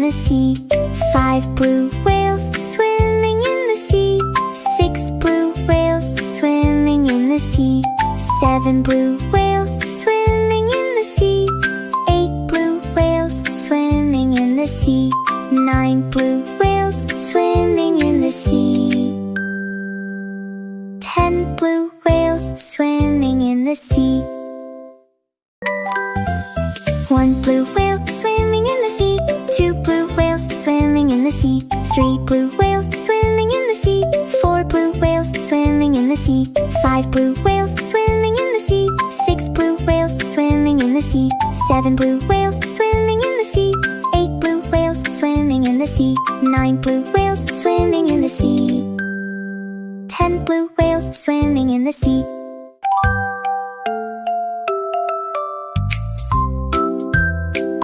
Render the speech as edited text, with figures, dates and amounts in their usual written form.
in the sea. 5 blue whales swimming in the sea. 6 blue whales swimming in the sea. 7 blue whales swimming in the sea. 8 blue whales swimming in the sea. 9 blue whales swimming in the sea. 10 blue whales swimming in the sea. 1 blue whale swimming in the sea. 2 blue whales swimming in the sea. 3 blue whales swimming in the sea. 4 blue whales swimming in the sea. 5 blue whales swimming in the sea. 6 blue whales swimming in the sea. 7 blue whales swimming in the sea. 8 blue whales swimming in the sea. 9 blue whales swimming in the sea. 10 blue whales swimming in the sea.